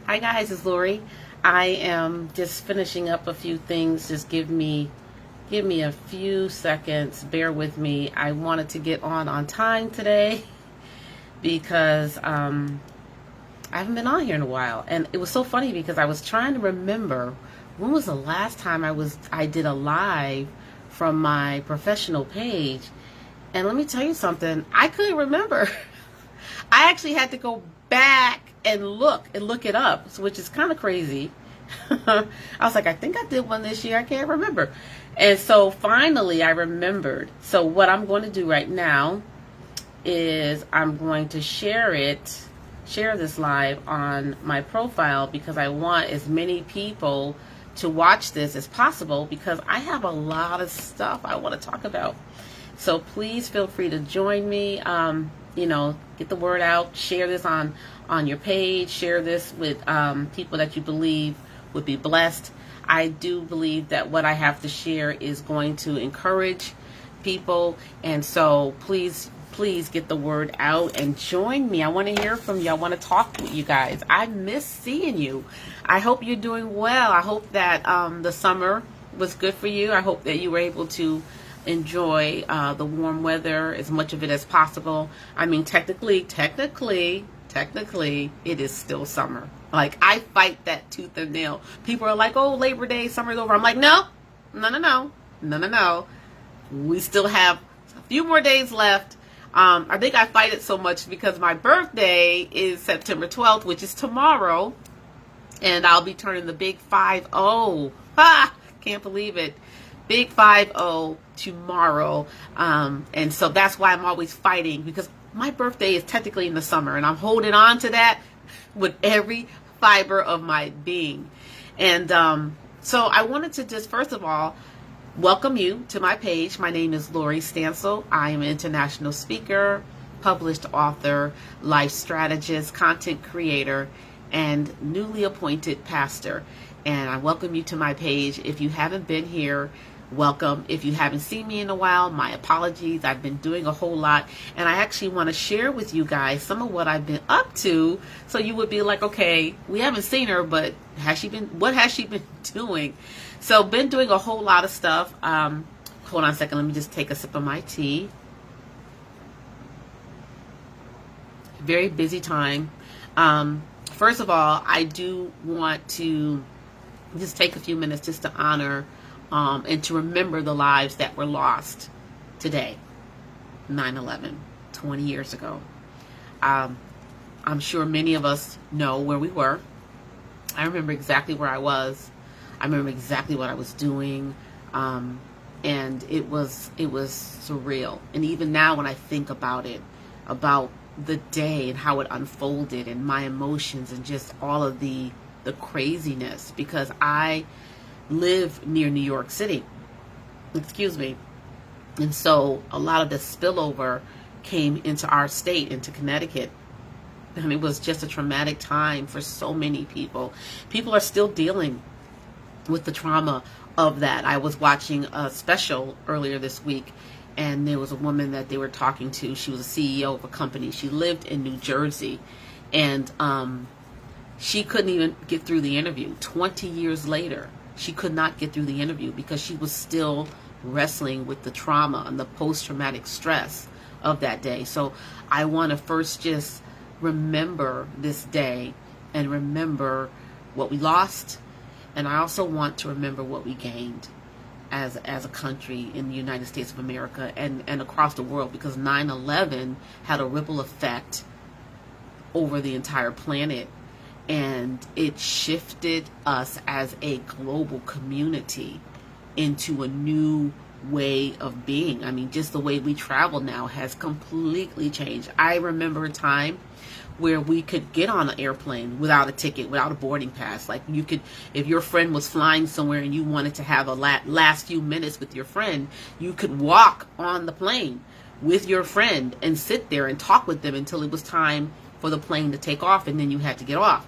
Hi guys, it's Lori. I am just finishing up a few things. Just give me a few seconds. Bear with me. I wanted to get on time today because I haven't been on here in a while, and it was so funny because I was trying to remember when was the last time I did a live from my professional page, and let me tell you something. I couldn't remember. I actually had to go back and look it up, which is kind of crazy. I was like, I think I did one this year. I can't remember. And so finally I remembered. So what I'm going to do right now is I'm going to share this live on my profile because I want as many people to watch this as possible because I have a lot of stuff I want to talk about. So please feel free to join me. Get the word out, share this on your page, share this with people that you believe would be blessed. I do believe that what I have to share is going to encourage people, and so please get the word out and join me. I want to hear from you. I want to talk with you guys. I miss seeing you. I hope you're doing well. I hope that the summer was good for you. I hope that you were able to enjoy the warm weather, as much of it as possible. I mean, technically, it is still summer. Like, I fight that tooth and nail. People are like, oh, Labor Day, summer's over. I'm like, no. We still have a few more days left. I think I fight it so much because my birthday is September 12th, which is tomorrow. And I'll be turning the big 5-0. Ha! Can't believe it. Big 5-0 tomorrow. And so that's why I'm always fighting, because my birthday is technically in the summer, and I'm holding on to that with every fiber of my being. And so I wanted to just, first of all, welcome you to my page. My name is Lori Stansel. I am an international speaker, published author, life strategist, content creator, and newly appointed pastor. And I welcome you to my page. If you haven't been here, welcome. If you haven't seen me in a while, my apologies. I've been doing a whole lot, and I actually want to share with you guys some of what I've been up to, so you would be like, okay, we haven't seen her, but what has she been doing? So been doing a whole lot of stuff. Hold on a second. Let me just take a sip of my tea. Very busy time. First of all, I do want to just take a few minutes just to honor and to remember the lives that were lost today, 9/11, 20 years ago. I'm sure many of us know where we were. I remember exactly where I was. I remember exactly what I was doing, and it was surreal. And even now, when I think about it, about the day and how it unfolded, and my emotions, and just all of the craziness, because I live near New York City, and so a lot of the spillover came into our state, into Connecticut, and it was just a traumatic time for so many people. People are still dealing with the trauma of that. I was watching a special earlier this week, and there was a woman that they were talking to. She was a CEO of a company. She lived in New Jersey, and she couldn't even get through the interview. 20 years later, she could not get through the interview because she was still wrestling with the trauma and the post-traumatic stress of that day. So I want to first just remember this day and remember what we lost. And I also want to remember what we gained as a country in the United States of America and across the world, because 9/11 had a ripple effect over the entire planet. And it shifted us as a global community into a new way of being. I mean, just the way we travel now has completely changed. I remember a time where we could get on an airplane without a ticket, without a boarding pass. Like, you could, if your friend was flying somewhere and you wanted to have a last few minutes with your friend, you could walk on the plane with your friend and sit there and talk with them until it was time for the plane to take off, and then you had to get off.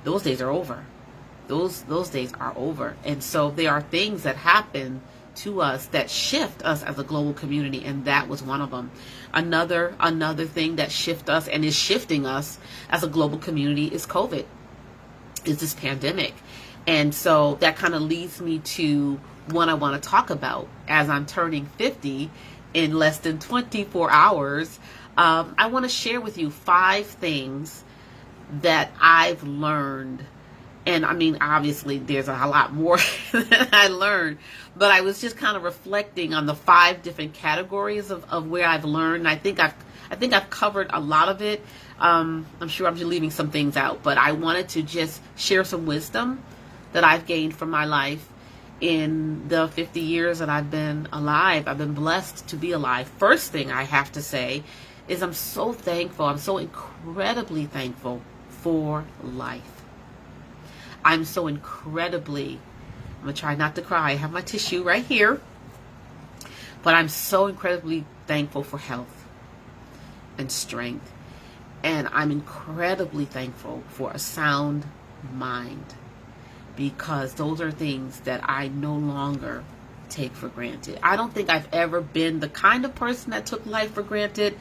Those days are over. Those days are over. And so there are things that happen to us that shift us as a global community, and that was one of them. Another thing that shifts us and is shifting us as a global community is COVID. is this pandemic. And so that kind of leads me to what I want to talk about as I'm turning 50 in less than 24 hours. I want to share with you 5 things that I've learned. And I mean, obviously there's a lot more that I learned, but I was just kind of reflecting on the 5 different categories of where I've learned. I think I've covered a lot of it. I'm sure I'm just leaving some things out, but I wanted to just share some wisdom that I've gained from my life in the 50 years that I've been alive. I've been blessed to be alive. First thing I have to say is I'm so thankful. I'm so incredibly thankful for life. I'm so incredibly, I'm going to try not to cry. I have my tissue right here. But I'm so incredibly thankful for health and strength. And I'm incredibly thankful for a sound mind, because those are things that I no longer take for granted. I don't think I've ever been the kind of person that took life for granted,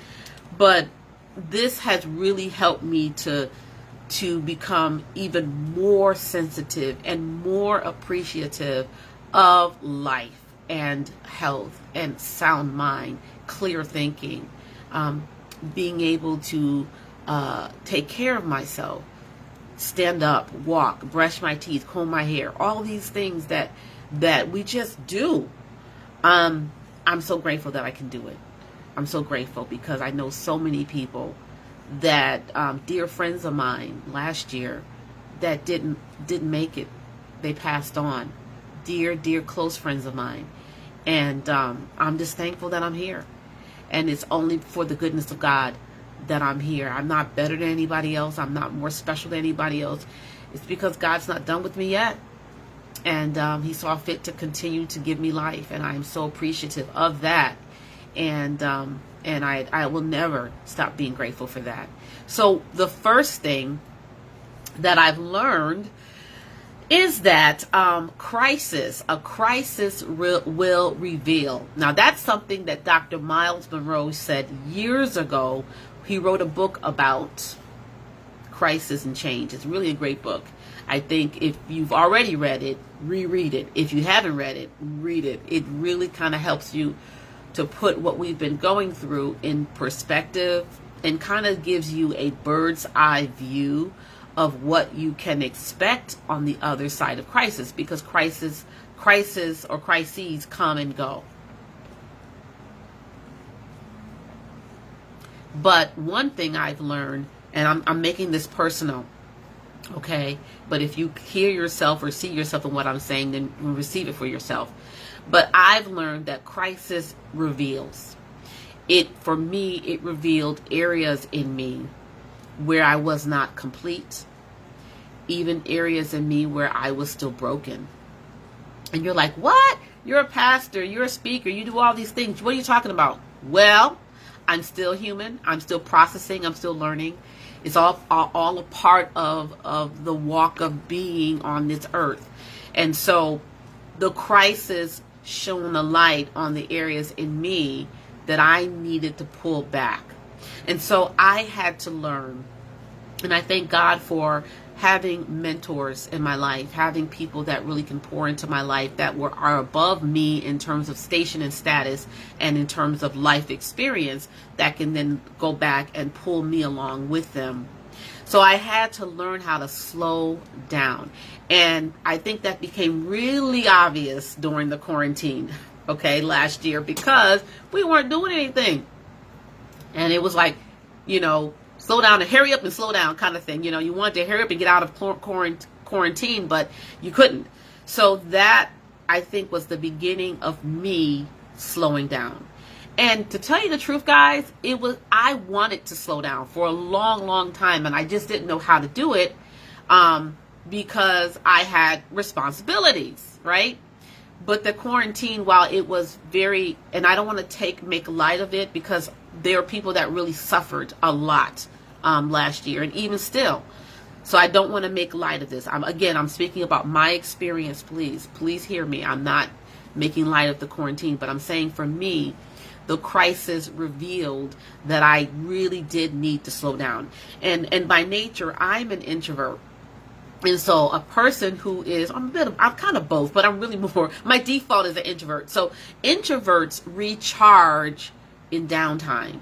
but this has really helped me to become even more sensitive and more appreciative of life and health and sound mind, clear thinking, being able to take care of myself, stand up, walk, brush my teeth, comb my hair, all these things that we just do. I'm so grateful that I can do it. I'm so grateful because I know so many people that dear friends of mine last year that didn't make it. They passed on. Dear close friends of mine. And I'm just thankful that I'm here. And it's only for the goodness of God that I'm here. I'm not better than anybody else. I'm not more special than anybody else. It's because God's not done with me yet. And he saw fit to continue to give me life. And I am so appreciative of that. And I will never stop being grateful for that. So the first thing that I've learned is that a crisis will reveal. Now that's something that Dr. Miles Monroe said years ago. He wrote a book about crisis and change. It's really a great book. I think if you've already read it, reread it. If you haven't read it, read it. It really kind of helps you to put what we've been going through in perspective and kind of gives you a bird's eye view of what you can expect on the other side of crisis, because crises come and go. But one thing I've learned, and I'm making this personal, okay? But if you hear yourself or see yourself in what I'm saying, then receive it for yourself. But I've learned that crisis reveals. For me, it revealed areas in me where I was not complete, even areas in me where I was still broken. And you're like, what? You're a pastor, you're a speaker, you do all these things. What are you talking about? Well, I'm still human. I'm still processing. I'm still learning. It's all a part of the walk of being on this earth. And so the crisis shone a light on the areas in me that I needed to pull back. And so I had to learn. And I thank God for having mentors in my life, having people that really can pour into my life that are above me in terms of station and status and in terms of life experience that can then go back and pull me along with them. So I had to learn how to slow down. And I think that became really obvious during the quarantine, okay, last year, because we weren't doing anything. And it was like, slow down and hurry up and slow down kind of thing. You wanted to hurry up and get out of quarantine, but you couldn't. So that, I think, was the beginning of me slowing down. And to tell you the truth, guys, I wanted to slow down for a long, long time, and I just didn't know how to do it because I had responsibilities, right? But the quarantine, while it was very, and I don't want to make light of it, because there are people that really suffered a lot last year, and even still. So I don't want to make light of this. I'm speaking about my experience. Please hear me. I'm not making light of the quarantine, but I'm saying for me, the crisis revealed that I really did need to slow down. And by nature, I'm an introvert. And so a person who is, I'm kind of both, but I'm really more, my default is an introvert. So introverts recharge in downtime.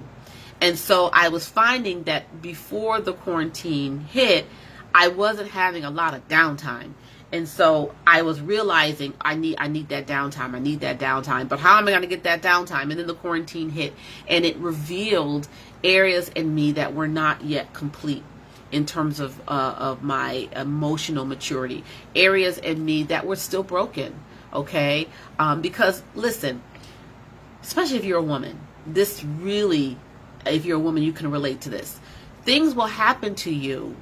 And so I was finding that before the quarantine hit, I wasn't having a lot of downtime. And so I was realizing I need that downtime. I need that downtime. But how am I going to get that downtime? And then the quarantine hit, and it revealed areas in me that were not yet complete in terms of my emotional maturity, areas in me that were still broken. Okay, because listen, especially if you're a woman, this really, if you're a woman, you can relate to this. Things will happen to you,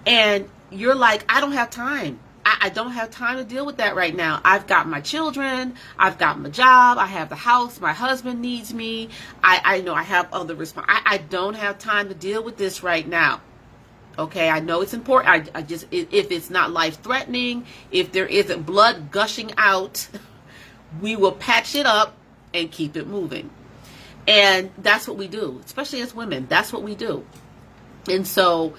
and you're like, I don't have time. I don't have time to deal with that right now. I've got my children. I've got my job. I have the house. My husband needs me. I know I have other responsibilities. I don't have time to deal with this right now. Okay, I know it's important. I just, if it's not life-threatening, if there isn't blood gushing out, we will patch it up and keep it moving. And that's what we do, especially as women. That's what we do. And so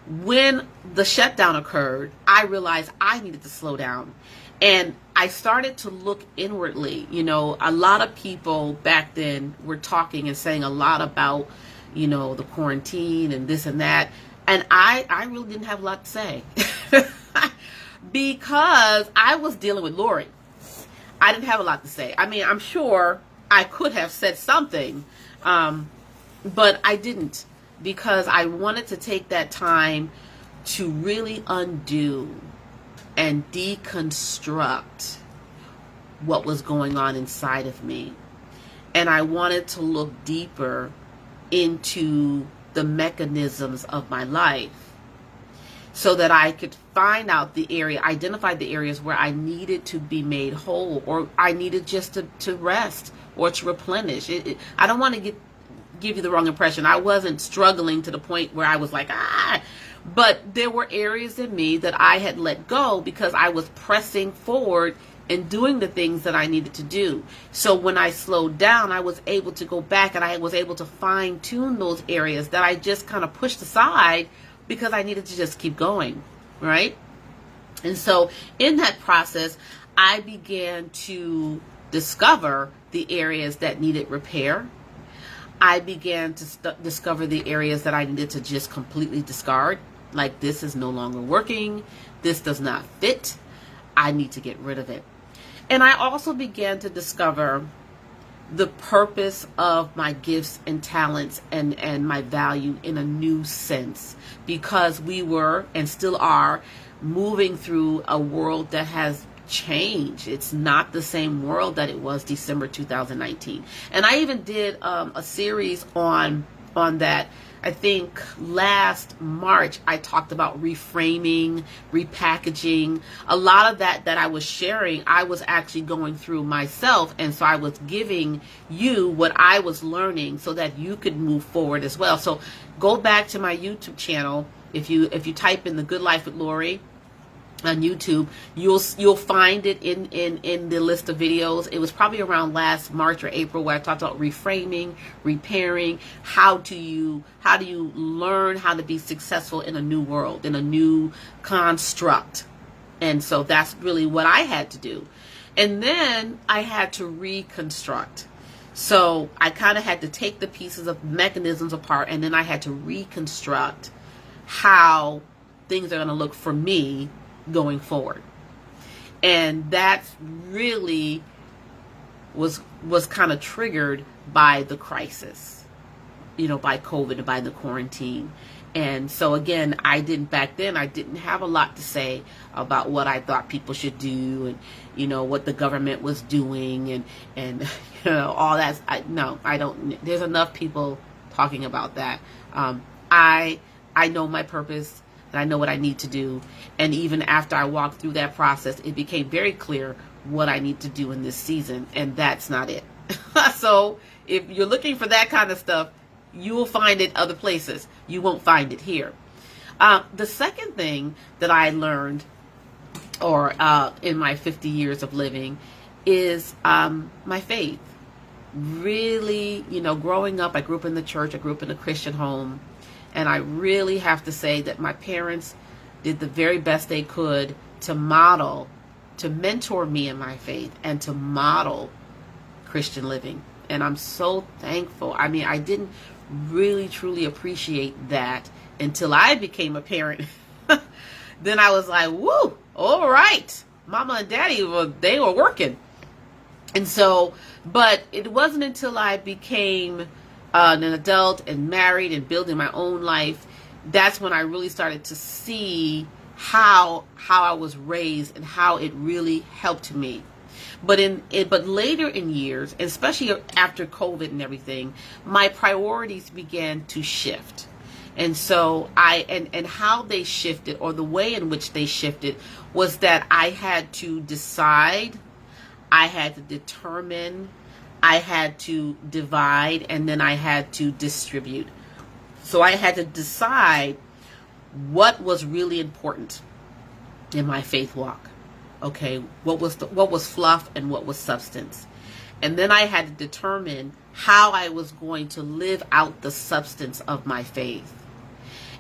when the shutdown occurred, I realized I needed to slow down. And I started to look inwardly. You know, a lot of people back then were talking and saying a lot about, you know, the quarantine and this and that. And I really didn't have a lot to say because I was dealing with Lori. I didn't have a lot to say. I mean, I'm sure I could have said something, but I didn't, because I wanted to take that time to really undo and deconstruct what was going on inside of me. And I wanted to look deeper into the mechanisms of my life so that I could find out the area, identify the areas where I needed to be made whole, or I needed just to rest or to replenish. I don't want to give you the wrong impression. I wasn't struggling to the point where I was like, but there were areas in me that I had let go because I was pressing forward and doing the things that I needed to do. So when I slowed down, I was able to go back and I was able to fine tune those areas that I just kind of pushed aside because I needed to just keep going, right? And so in that process, I began to discover the areas that needed repair. I began to discover the areas that I needed to just completely discard. Like, this is no longer working. This does not fit. I need to get rid of it. And I also began to discover the purpose of my gifts and talents and my value in a new sense, because we were and still are moving through a world that has changed. It's not the same world that it was December 2019. And I even did a series on that. I think last March I talked about reframing, repackaging. A lot of that I was sharing, I was actually going through myself, and so I was giving you what I was learning so that you could move forward as well. So go back to my YouTube channel. If you type in The Good Life with Lori on YouTube, you'll find it in the list of videos. It was probably around last March or April where I talked about reframing, repairing, how do you learn how to be successful in a new world, in a new construct. And so that's really what I had to do. And then I had to reconstruct. So I kind of had to take the pieces of mechanisms apart, and then I had to reconstruct how things are going to look for me going forward. And that really was kind of triggered by the crisis, you know, by COVID and by the quarantine. And so again, back then I didn't have a lot to say about what I thought people should do, and you know, what the government was doing, and you know, all that. I don't. There's enough people talking about that. I know my purpose, and I know what I need to do. And even after I walked through that process, it became very clear what I need to do in this season, and that's not it. So if you're looking for that kind of stuff, you will find it other places. You won't find it here. The second thing that I learned, or in my 50 years of living, is my faith. Really, you know, growing up, I grew up in the church. I grew up in a Christian home. And I really have to say that my parents did the very best they could to model, to mentor me in my faith, and to model Christian living. And I'm so thankful. I mean, I didn't really truly appreciate that until I became a parent. Then I was like, woo, all right. Mama and daddy, they were working. And so, but it wasn't until I became an adult and married and building my own life, that's when I really started to see how I was raised and how it really helped me. But later in years, especially after COVID and everything, my priorities began to shift. And so and how they shifted, or the way in which they shifted, was that I had to decide, I had to determine, I had to divide, and then I had to distribute. So I had to decide what was really important in my faith walk. Okay, what was fluff and what was substance. And then I had to determine how I was going to live out the substance of my faith.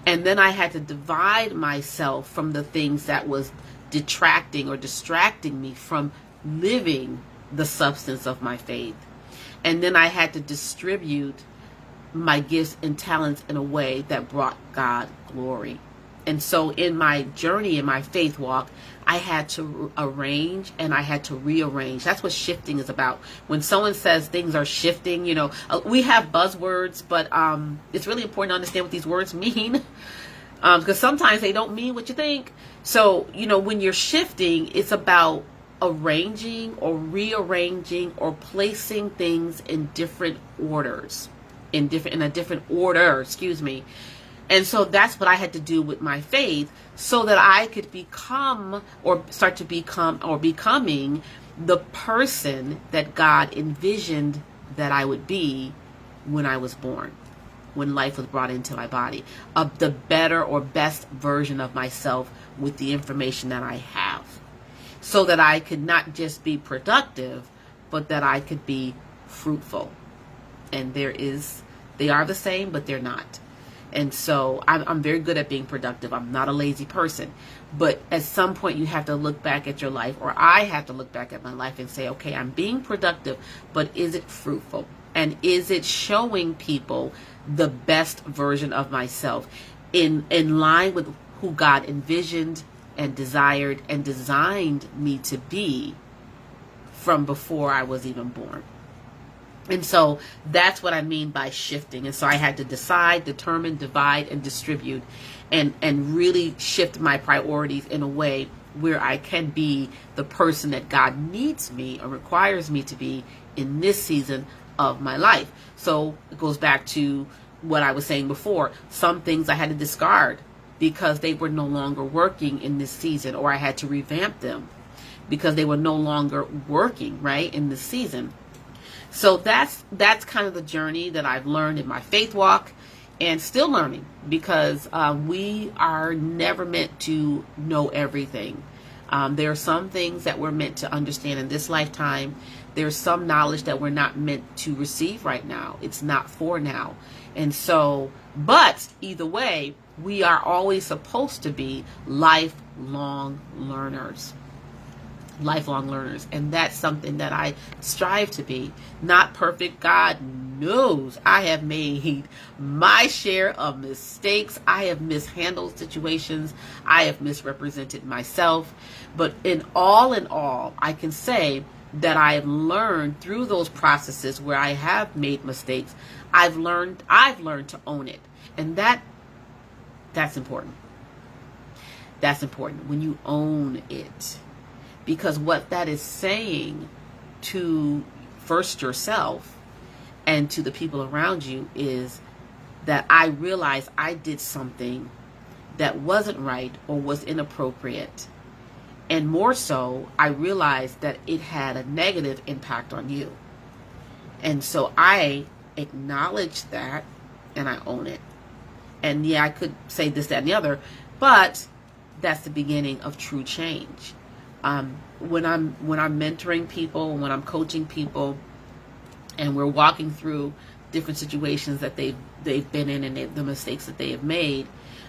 And then I had to divide myself from the things that was detracting or distracting me from living the substance of my faith. And then I had to distribute my gifts and talents in a way that brought God glory. And so in my journey, in my faith walk, I had to arrange and I had to rearrange. That's what shifting is about. When someone says things are shifting, you know, we have buzzwords, but it's really important to understand what these words mean, because sometimes they don't mean what you think. So, you know, when you're shifting, it's about arranging or rearranging or placing things in different orders, in a different order, excuse me. And so that's what I had to do with my faith, so that I could become or start to become or becoming the person that God envisioned that I would be when I was born, when life was brought into my body, of the better or best version of myself with the information that I have, so that I could not just be productive, but that I could be fruitful. And they are the same, but they're not. And so I'm very good at being productive. I'm not a lazy person. But at some point you have to look back at your life, or I have to look back at my life and say, okay, I'm being productive, but is it fruitful? And is it showing people the best version of myself in line with who God envisioned and desired and designed me to be from before I was even born? And so that's what I mean by shifting. And so I had to decide, determine, divide, and distribute, and really shift my priorities in a way where I can be the person that God needs me or requires me to be in this season of my life. So it goes back to what I was saying before. Some things I had to discard because they were no longer working in this season, or I had to revamp them because they were no longer working, right, in this season. So that's kind of the journey that I've learned in my faith walk, and still learning, because we are never meant to know everything. There are some things that we're meant to understand in this lifetime. There's some knowledge that we're not meant to receive right now. It's not for now. And so, but either way, we are always supposed to be lifelong learners. Lifelong learners. And that's something that I strive to be. Not perfect. God knows I have made my share of mistakes. I have mishandled situations. I have misrepresented myself. But in all, I can say that I have learned through those processes where I have made mistakes. I've learned to own it. And that's important. That's important when you own it. Because what that is saying to first yourself and to the people around you is that I realized I did something that wasn't right or was inappropriate. And more so, I realized that it had a negative impact on you. And so I acknowledge that and I own it. And yeah, I could say this, that, and the other, but that's the beginning of true change. When I'm mentoring people, when I'm coaching people, and we're walking through different situations that they've been in and the mistakes that they have made,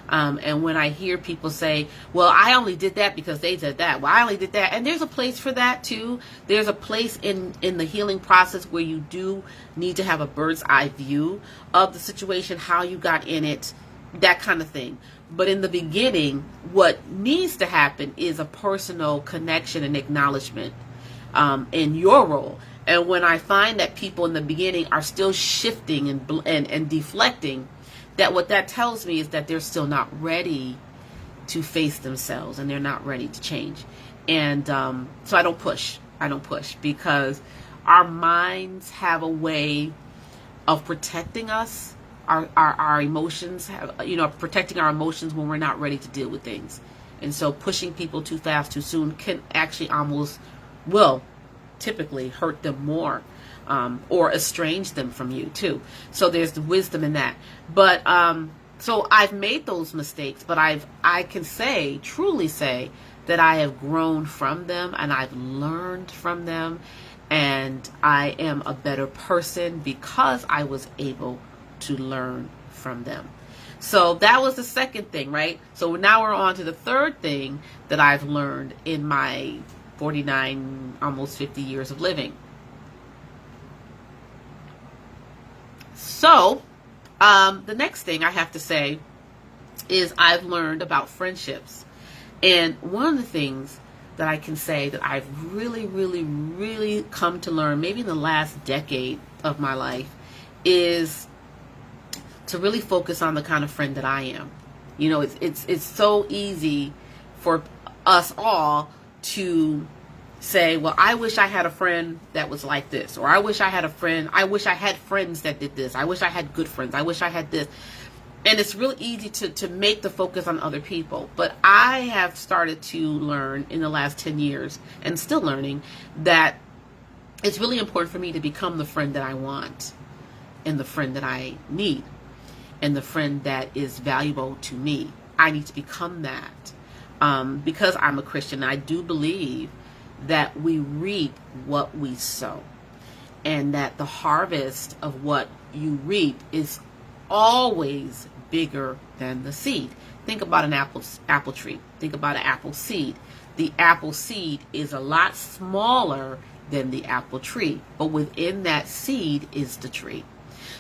And when I hear people say, well, I only did that because they did that. Well, I only did that. And there's a place for that too. There's a place in the healing process where you do need to have a bird's eye view of the situation, how you got in it, that kind of thing. But in the beginning, what needs to happen is a personal connection and acknowledgement in your role. And when I find that people in the beginning are still shifting and deflecting, that what that tells me is that they're still not ready to face themselves and they're not ready to change. And so I don't push. Because our minds have a way of protecting us. Our emotions have, protecting our emotions when we're not ready to deal with things. And so pushing people too fast, too soon can actually will typically hurt them more, or estrange them from you too. So there's the wisdom in that. But so I've made those mistakes, but I can truly say that I have grown from them and I've learned from them, and I am a better person because I was able to learn from them. So that was the second thing, right? So now we're on to the third thing that I've learned in my 49, almost 50 years of living. So the next thing I have to say is I've learned about friendships. And one of the things that I can say that I've really, really, really come to learn, maybe in the last decade of my life, is to really focus on the kind of friend that I am. It's so easy for us all to say, well, I wish I had a friend that was like this, or I wish I had friends that did this, I wish I had good friends, I wish I had this. And it's really easy to make the focus on other people. But I have started to learn in the last 10 years, and still learning, that it's really important for me to become the friend that I want, and the friend that I need, and the friend that is valuable to me. I need to become that. Because I'm a Christian, I do believe that we reap what we sow, and that the harvest of what you reap is always bigger than the seed. Think about an apple tree. Think about an apple seed. The apple seed is a lot smaller than the apple tree, but within that seed is the tree.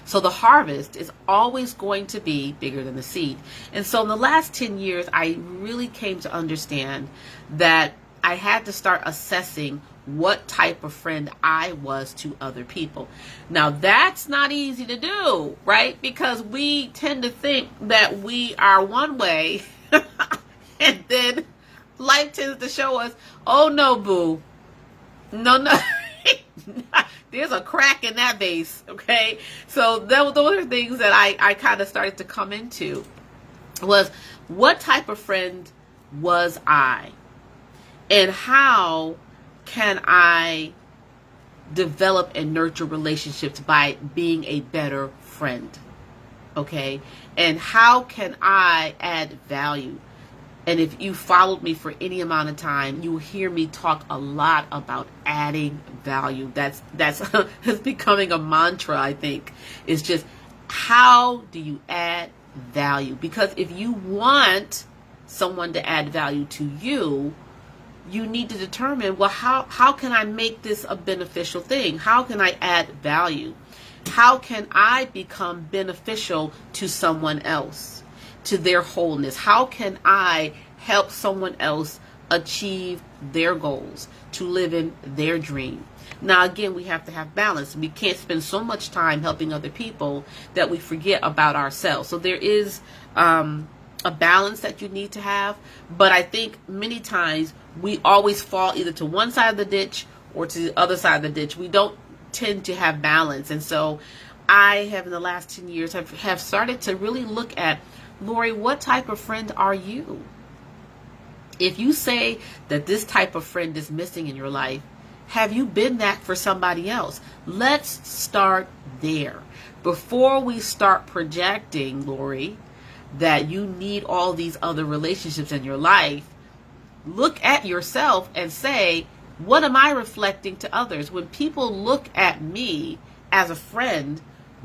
So the harvest is always going to be bigger than the seed. And so in the last 10 years, I really came to understand that I had to start assessing what type of friend I was to other people. Now, that's not easy to do, right? Because we tend to think that we are one way, and then life tends to show us, oh no, boo. No. There's a crack in that vase, okay? So those are things that I kind of started to come into, was what type of friend was I? And how can I develop and nurture relationships by being a better friend? Okay? And how can I add value? And if you followed me for any amount of time, you will hear me talk a lot about adding value. That's it's becoming a mantra, I think. It's just, how do you add value? Because if you want someone to add value to you, you need to determine, well, how can I make this a beneficial thing? How can I add value? How can I become beneficial to someone else, to their wholeness? How can I help someone else achieve their goals, to live in their dream? Now, again, we have to have balance. We can't spend so much time helping other people that we forget about ourselves. So there is a balance that you need to have. But I think many times we always fall either to one side of the ditch or to the other side of the ditch. We don't tend to have balance. And so I have, in the last 10 years, have started to really look at, Lori, what type of friend are you? If you say that this type of friend is missing in your life, have you been that for somebody else? Let's start there. Before we start projecting, Lori, that you need all these other relationships in your life, look at yourself and say, what am I reflecting to others? When people look at me as a friend,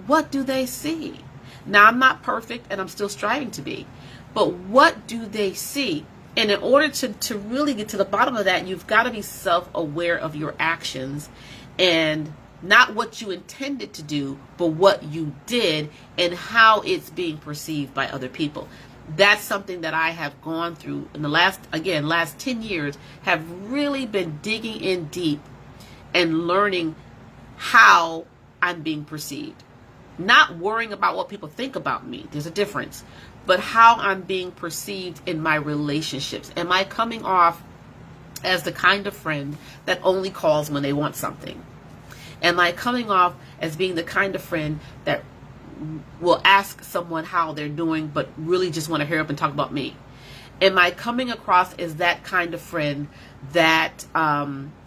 what do they see? Now, I'm not perfect and I'm still striving to be, but what do they see? And in order to really get to the bottom of that, you've got to be self-aware of your actions, and not what you intended to do, but what you did and how it's being perceived by other people. That's something that I have gone through in the last 10 years, have really been digging in deep and learning how I'm being perceived. Not worrying about what people think about me. There's a difference. But how I'm being perceived in my relationships. Am I coming off as the kind of friend that only calls when they want something? Am I coming off as being the kind of friend that will ask someone how they're doing, but really just want to hurry up and talk about me? Am I coming across as that kind of friend that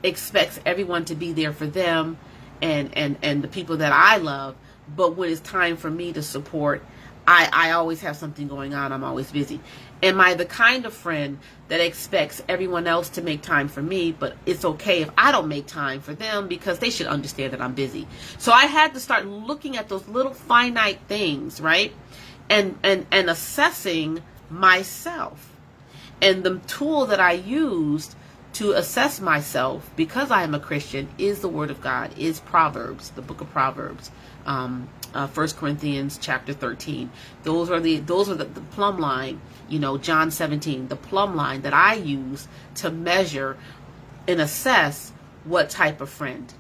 expects everyone to be there for them and the people that I love, but when it's time for me to support, I always have something going on. I'm always busy. Am I the kind of friend that expects everyone else to make time for me, but it's okay if I don't make time for them because they should understand that I'm busy? So I had to start looking at those little finite things, right? And assessing myself. And the tool that I used to assess myself, because I am a Christian, is the Word of God, is Proverbs, the book of Proverbs. 1 Corinthians chapter 13. Those are the plumb line, John 17, the plumb line that I use to measure and assess what type of friend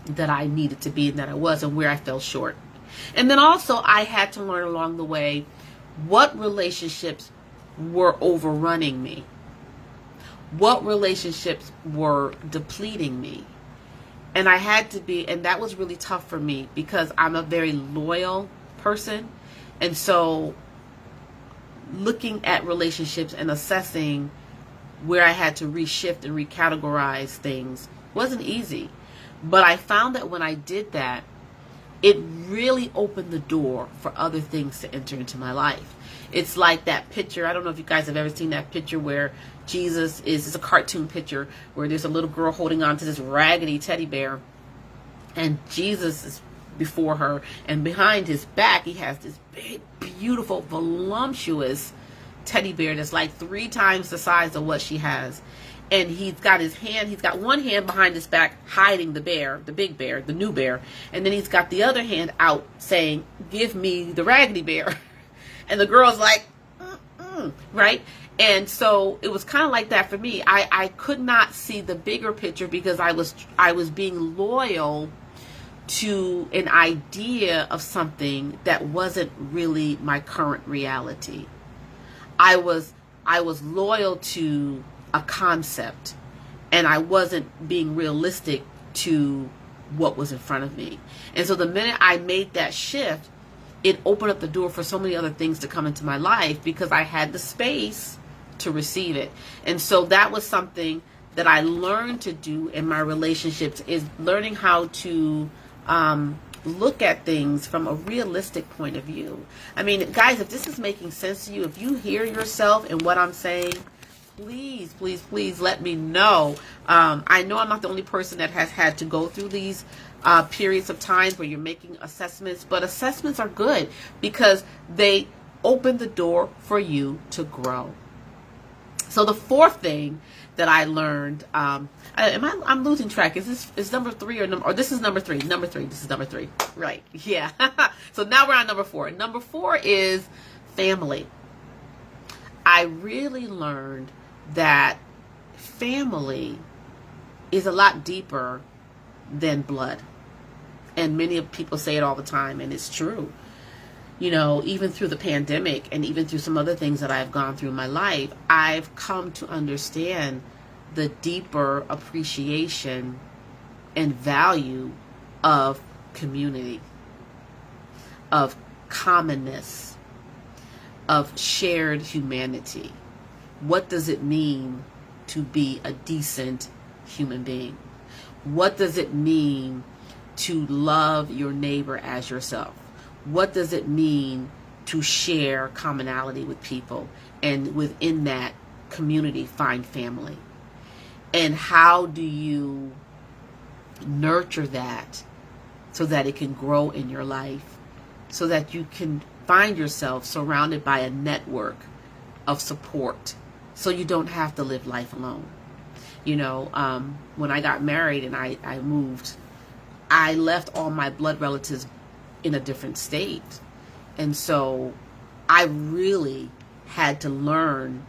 that I needed to be and that I was, and where I fell short. And then also I had to learn along the way what relationships were overrunning me, what relationships were depleting me. And I had to be, and that was really tough for me because I'm a very loyal person. And so looking at relationships and assessing where I had to reshift and recategorize things wasn't easy. But I found that when I did that, it really opened the door for other things to enter into my life. It's like that picture. I don't know if you guys have ever seen that picture where Jesus is a cartoon picture where there's a little girl holding on to this raggedy teddy bear, and Jesus is before her, and behind his back he has this big, beautiful, voluptuous teddy bear that's like 3 times the size of what she has. And he's got one hand behind his back hiding the bear, the big bear, the new bear, and then he's got the other hand out saying, "Give me the raggedy bear." And the girl's like, right? And so it was kind of like that for me. I could not see the bigger picture because I was being loyal to an idea of something that wasn't really my current reality. I was loyal to a concept, and I wasn't being realistic to what was in front of me. And so the minute I made that shift, it opened up the door for so many other things to come into my life because I had the space to receive it. And so that was something that I learned to do in my relationships, is learning how to look at things from a realistic point of view. I mean, guys, if this is making sense to you, if you hear yourself in what I'm saying, please, please, please let me know. I know I'm not the only person that has had to go through these periods of time where you're making assessments, but assessments are good because they open the door for you to grow. So the fourth thing that I learned, I'm losing track. Is number 3 or this is number 3? Number 3. This is number 3. Right. Yeah. So now we're on number 4. Number 4 is family. I really learned that family is a lot deeper than blood. And many people say it all the time, and it's true. Even through the pandemic and even through some other things that I've gone through in my life, I've come to understand the deeper appreciation and value of community, of commonness, of shared humanity. What does it mean to be a decent human being? What does it mean to love your neighbor as yourself? What does it mean to share commonality with people, and within that community find family? And how do you nurture that so that it can grow in your life, so that you can find yourself surrounded by a network of support so you don't have to live life alone. You know, when I got married and I moved, I left all my blood relatives in a different state. And so I really had to learn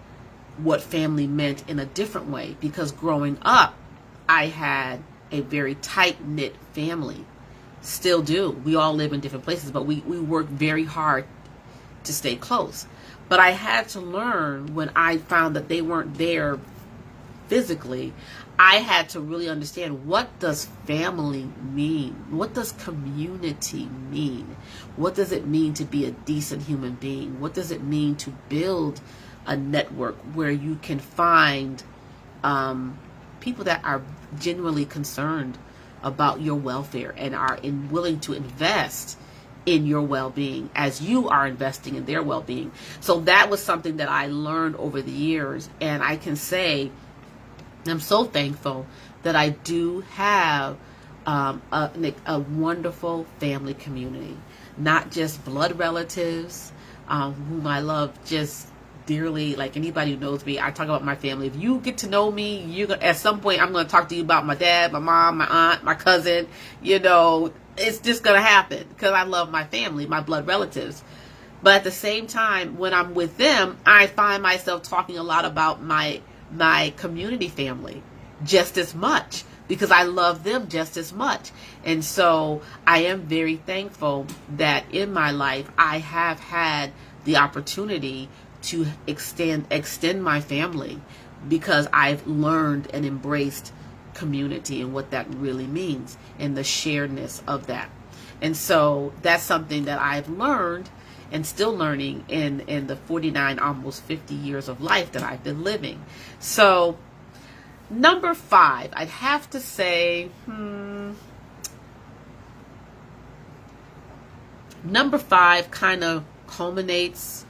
what family meant in a different way, because growing up, I had a very tight-knit family. Still do. We all live in different places, but we work very hard to stay close. But I had to learn, when I found that they weren't there physically, I had to really understand, what does family mean? What does community mean? What does it mean to be a decent human being? What does it mean to build a network where you can find people that are genuinely concerned about your welfare and are willing to invest in your well-being as you are investing in their well-being. So that was something that I learned over the years, and I can say I'm so thankful that I do have a wonderful family community, not just blood relatives whom I love just dearly. Like anybody who knows me, I talk about my family. If you get to know me, you're gonna, at some point, I'm going to talk to you about my dad, my mom, my aunt, my cousin. You know, it's just going to happen because I love my family, my blood relatives. But at the same time, when I'm with them, I find myself talking a lot about my community family just as much, because I love them just as much. And so I am very thankful that in my life I have had the opportunity to extend my family, because I've learned and embraced community and what that really means and the sharedness of that. And so that's something that I've learned and still learning in the 49, almost 50 years of life that I've been living. So number 5, I'd have to say, number 5 kind of culminates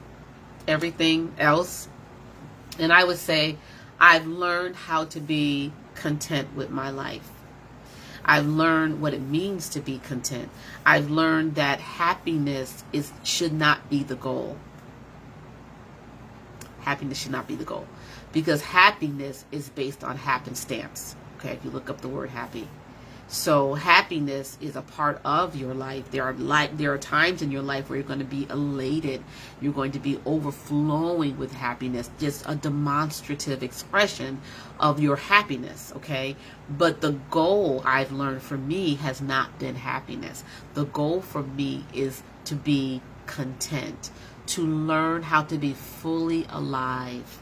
everything else. And I would say I've learned how to be content with my life. I've learned what it means to be content. I've learned that happiness should not be the goal. Happiness should not be the goal, because happiness is based on happenstance. Okay, if you look up the word happy. So happiness is a part of your life. There are times in your life where you're going to be elated. You're going to be overflowing with happiness, just a demonstrative expression of your happiness, okay? But the goal, I've learned, for me has not been happiness. The goal for me is to be content, to learn how to be fully alive,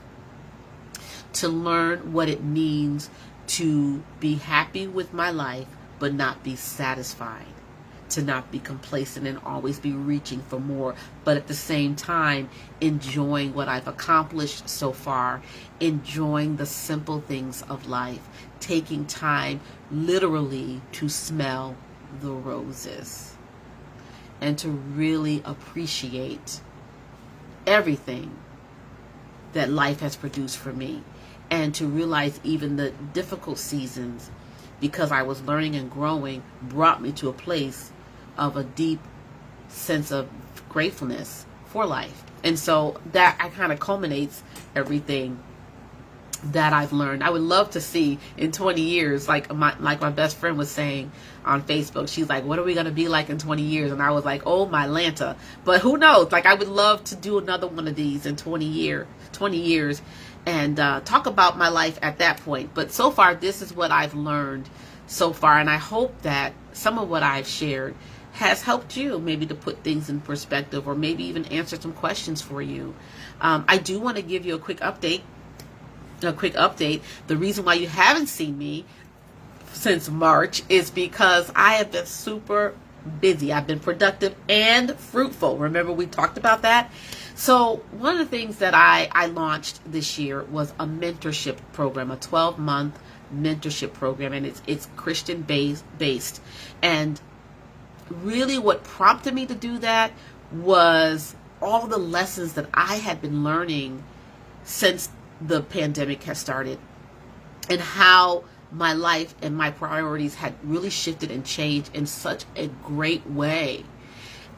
to learn what it means to be happy with my life, but not be satisfied, to not be complacent and always be reaching for more, but at the same time enjoying what I've accomplished so far, enjoying the simple things of life, taking time literally to smell the roses and to really appreciate everything that life has produced for me, and to realize even the difficult seasons, because I was learning and growing, brought me to a place of a deep sense of gratefulness for life. And so that kind of culminates everything that I've learned. I would love to see in 20 years, like my best friend was saying on Facebook, she's like, what are we going to be like in 20 years? And I was like, oh my Lanta. But who knows? Like, I would love to do another one of these in 20 years and talk about my life at that point. But so far, this is what I've learned so far, and I hope that some of what I've shared has helped you maybe to put things in perspective, or maybe even answer some questions for you. I do want to give you a quick update. The reason why you haven't seen me since March is because I have been super busy. I've been productive and fruitful. Remember, we talked about that? So one of the things that I launched this year was a mentorship program, a 12-month mentorship program, and it's Christian based. And really what prompted me to do that was all the lessons that I had been learning since the pandemic has started, and how my life and my priorities had really shifted and changed in such a great way.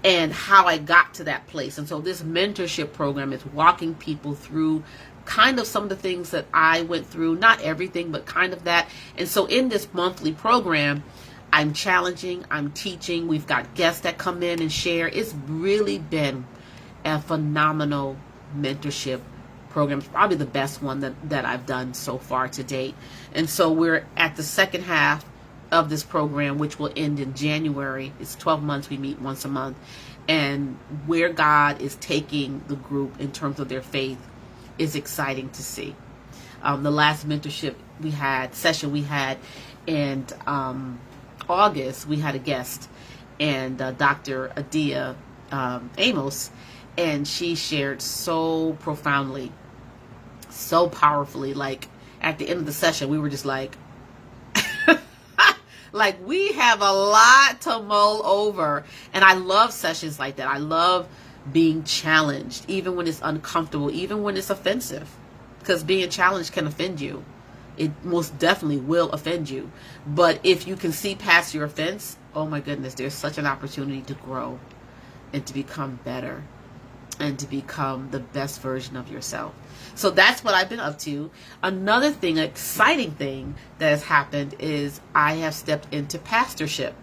and how I got to that place. And so this mentorship program is walking people through kind of some of the things that I went through, not everything, but kind of that. And so in this monthly program, I'm challenging, I'm teaching, we've got guests that come in and share. It's really been a phenomenal mentorship program. It's probably the best one that I've done so far to date. And so we're at the second half of this program, which will end in January. It's 12 months. We meet once a month. And where God is taking the group in terms of their faith is exciting to see. The last mentorship session we had in August, we had a guest, and Dr. Adia Amos, and she shared so profoundly, so powerfully. Like at the end of the session, we were just like, like we have a lot to mull over. And I love sessions like that. I love being challenged, even when it's uncomfortable, even when it's offensive, because being challenged can offend you. It most definitely will offend you. But if you can see past your offense, oh my goodness, there's such an opportunity to grow and to become better and to become the best version of yourself. So that's what I've been up to. Another thing, an exciting thing that has happened is I have stepped into pastorship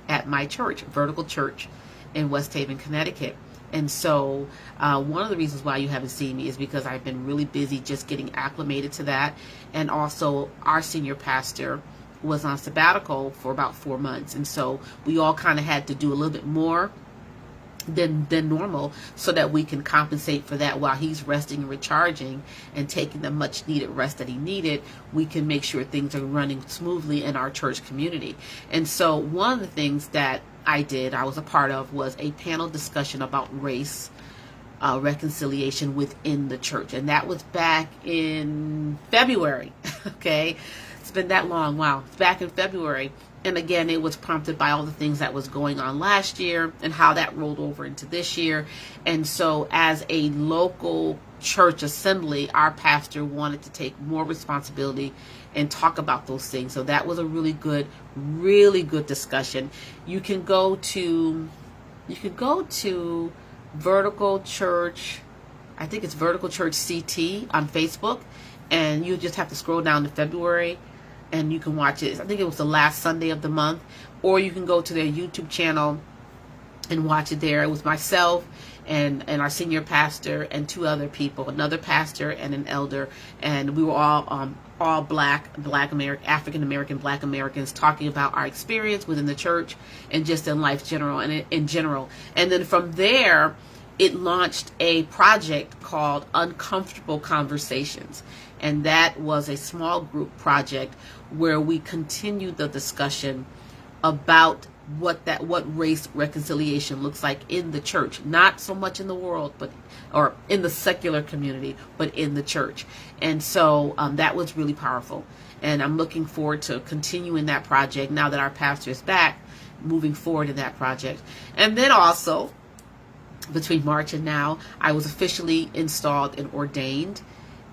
at my church, Vertical Church in West Haven, Connecticut. And so one of the reasons why you haven't seen me is because I've been really busy just getting acclimated to that. And also our senior pastor was on sabbatical for about 4 months. And so we all kind of had to do a little bit more than normal so that we can compensate for that while he's resting and recharging and taking the much needed rest that he needed. We can make sure things are running smoothly in our church community. And so one of the things that I was a part of, was a panel discussion about race reconciliation within the church. And that was back in February. Okay. It's been that long. Wow. It's back in February. And again, it was prompted by all the things that was going on last year and how that rolled over into this year. And so as a local church assembly, our pastor wanted to take more responsibility and talk about those things. So that was a really good discussion. You can go to Vertical Church, I think it's Vertical Church CT on Facebook, and you just have to scroll down to February and you can watch it. I think it was the last Sunday of the month. Or you can go to their YouTube channel and watch it there. It was myself and our senior pastor and 2 other people, another pastor and an elder, and we were all black African American black Americans, talking about our experience within the church and just in life in general. And then from there, it launched a project called Uncomfortable Conversations. And that was a small group project where we continued the discussion about what race reconciliation looks like in the church, not so much in the world, or in the secular community, but in the church. And so that was really powerful. And I'm looking forward to continuing that project now that our pastor is back, moving forward in that project. And then also, between March and now, I was officially installed and ordained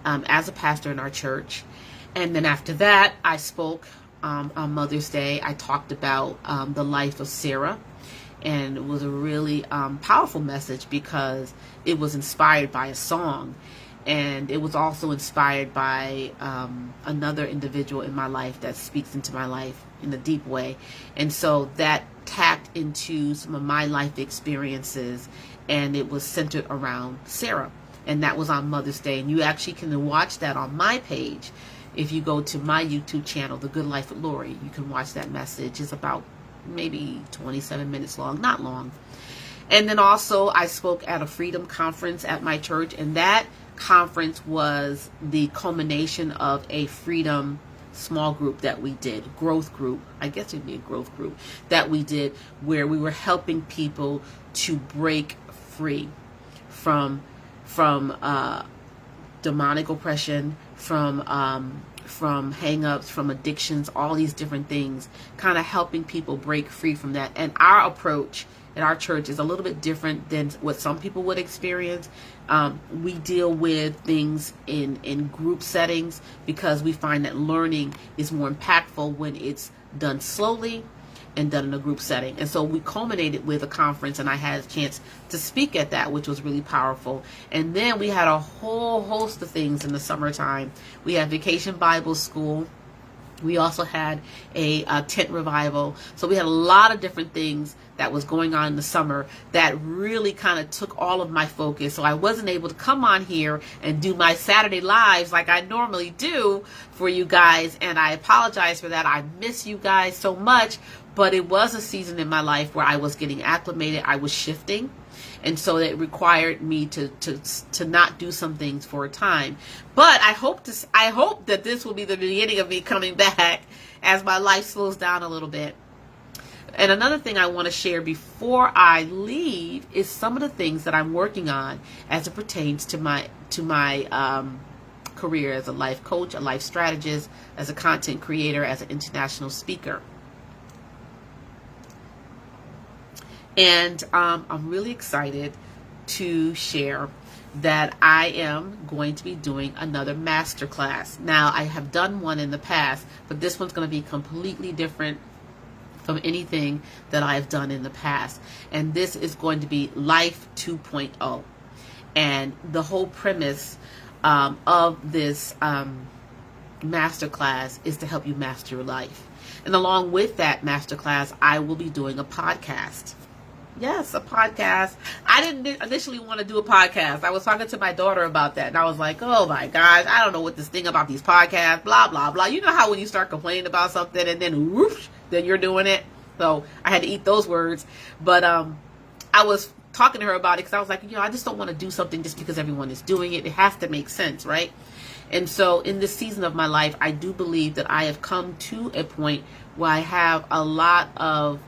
as a pastor in our church. And then after that, I spoke on Mother's Day. I talked about the life of Sarah, and it was a really powerful message because it was inspired by a song, and it was also inspired by another individual in my life that speaks into my life in a deep way. And so that tapped into some of my life experiences, and it was centered around Sarah. And that was on Mother's Day. And you actually can watch that on my page. If you go to my YouTube channel, The Good Life with Lori, you can watch that message. It's about maybe 27 minutes long, not long. And then also I spoke at a Freedom Conference at my church, and that conference was the culmination of a Freedom small group that we did, growth group, I guess it'd be a growth group that we did, where we were helping people to break free from demonic oppression, from hang-ups, from addictions, all these different things, kind of helping people break free from that. And our approach at our church is a little bit different than what some people would experience. We deal with things in group settings because we find that learning is more impactful when it's done slowly and done in a group setting. And so we culminated with a conference, and I had a chance to speak at that, which was really powerful. And then we had a whole host of things in the summertime. We had Vacation Bible School. We also had a tent revival. So we had a lot of different things that was going on in the summer that really kind of took all of my focus. So I wasn't able to come on here and do my Saturday lives like I normally do for you guys. And I apologize for that. I miss you guys so much. But it was a season in my life where I was getting acclimated. I was shifting. And so it required me to not do some things for a time. But I hope that this will be the beginning of me coming back as my life slows down a little bit. And another thing I want to share before I leave is some of the things that I'm working on as it pertains to my career as a life coach, a life strategist, as a content creator, as an international speaker. And I'm really excited to share that I am going to be doing another masterclass. Now, I have done one in the past, but this one's going to be completely different from anything that I've done in the past. And this is going to be Life 2.0. And the whole premise of this masterclass is to help you master your life. And along with that masterclass, I will be doing a podcast. Yes, a podcast. I didn't initially want to do a podcast. I was talking to my daughter about that, and I was like, oh my gosh, I don't know what this thing about these podcasts, blah, blah, blah. You know how when you start complaining about something and then whoosh, then you're doing it? So I had to eat those words. But I was talking to her about it because I was like, I just don't want to do something just because everyone is doing it. It has to make sense, right? And so in this season of my life, I do believe that I have come to a point where I have a lot of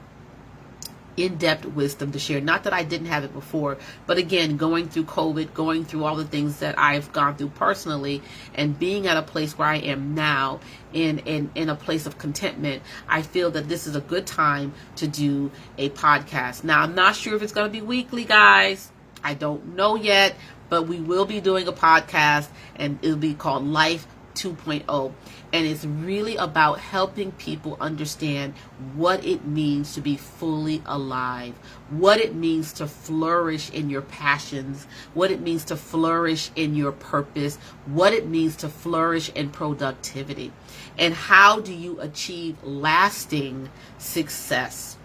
in-depth wisdom to share. Not that I didn't have it before, but again, going through COVID, going through all the things that I've gone through personally, and being at a place where I am now in a place of contentment, I feel that this is a good time to do a podcast. Now, I'm not sure if it's going to be weekly, guys. I don't know yet, but we will be doing a podcast, and it'll be called Life 2.0. And it's really about helping people understand what it means to be fully alive, what it means to flourish in your passions, what it means to flourish in your purpose, what it means to flourish in productivity, and how do you achieve lasting success?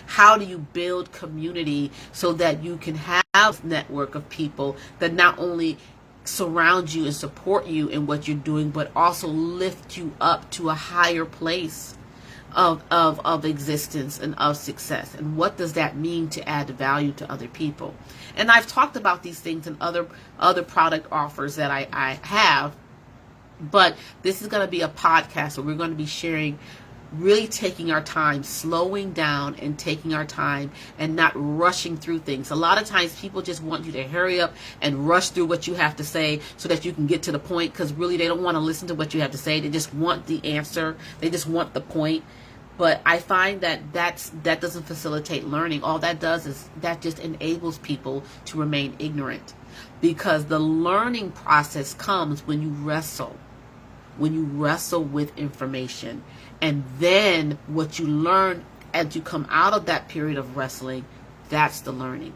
How do you build community so that you can have a network of people that not only surround you and support you in what you're doing, but also lift you up to a higher place of existence and of success? And what does that mean to add value to other people? And I've talked about these things in other product offers that I have, but this is going to be a podcast where we're going to be sharing, really taking our time, slowing down and taking our time and not rushing through things. A lot of times people just want you to hurry up and rush through what you have to say so that you can get to the point, because really they don't want to listen to what you have to say. They just want the answer. They just want the point. But I find that that doesn't facilitate learning. All that does is that just enables people to remain ignorant, because the learning process comes when you wrestle with information. And then what you learn as you come out of that period of wrestling, that's the learning.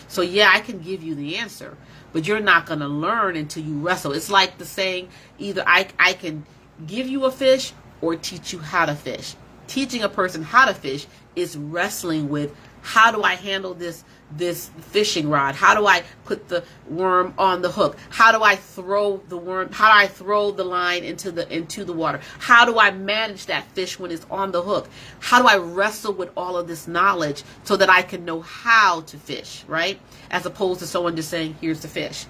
So yeah, I can give you the answer, but you're not going to learn until you wrestle. It's like the saying, either I can give you a fish or teach you how to fish. Teaching a person how to fish is wrestling with, how do I handle this fishing rod? How do I put the worm on the hook? How do I throw the worm? How do I throw the line into the water? How do I manage that fish when it's on the hook? How do I wrestle with all of this knowledge so that I can know how to fish, right? As opposed to someone just saying, here's the fish.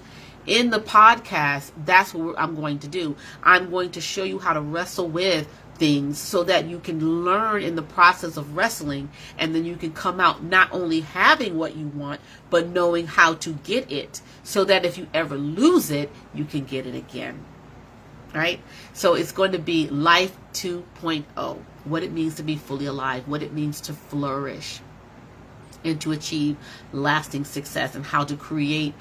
In the podcast, that's what I'm going to do. I'm going to show you how to wrestle with things so that you can learn in the process of wrestling, and then you can come out not only having what you want, but knowing how to get it, so that if you ever lose it, you can get it again. Right? So it's going to be Life 2.0, what it means to be fully alive, what it means to flourish and to achieve lasting success, and how to create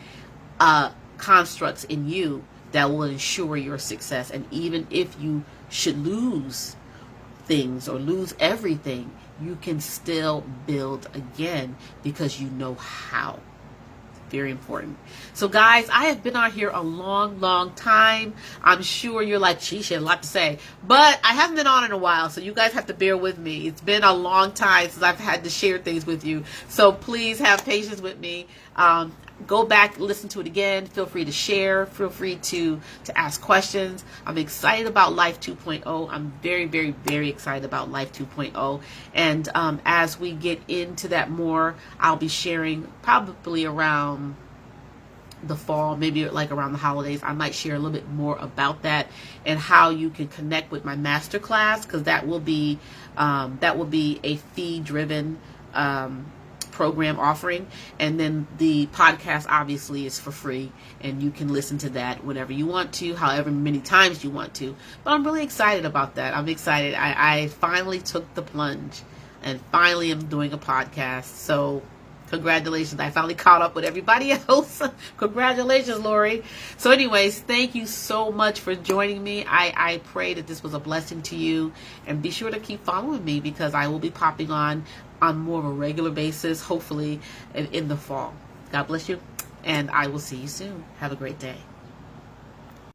constructs in you that will ensure your success. And even if you should lose things or lose everything, you can still build again because you know how. Very important. So guys, I have been on here a long time. I'm sure you're like, she had a lot to say, but I haven't been on in a while, so you guys have to bear with me. It's been a long time since I've had to share things with you, so please have patience with me. Go back, listen to it again. Feel free to share. Feel free to ask questions. I'm excited about Life 2.0. I'm very excited about Life 2.0. And as we get into that more, I'll be sharing probably around the fall, maybe like around the holidays. I might share a little bit more about that and how you can connect with my masterclass, because that will be a fee-driven program offering, and then the podcast obviously is for free, and you can listen to that whenever you want to, however many times you want to. But I'm really excited about that. I'm excited. I finally took the plunge and finally am doing a podcast. So congratulations. I finally caught up with everybody else. Congratulations, Lori. So anyways, thank you so much for joining me. I pray that this was a blessing to you, and be sure to keep following me, because I will be popping on more of a regular basis, hopefully in the fall. God bless you, and I will see you soon. Have a great day.